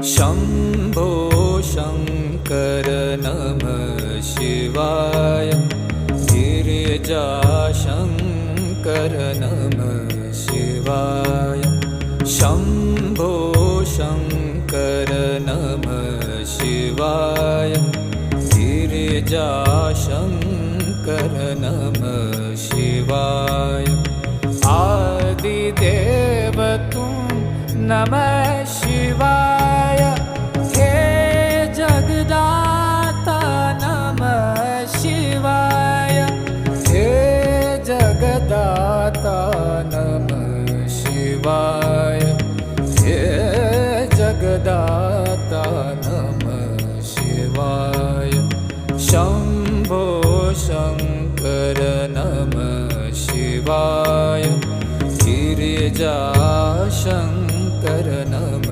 शम्भो शङ्कर नमः शिवाय। गिरिजाशङ्कर नमः शिवाय। शम्भो शङ्कर नमः शिवाय। गिरिजाशङ्कर नमः शिवाय। आदिदेव तुम नमः शिवाय। हे जगदाता नमः शिवाय। हे जगदाता नमः शिवाय। हे जगदाता नमः शिवाय। शम्भो शङ्कर नमः शिवाय। गिरिजाशङ्कर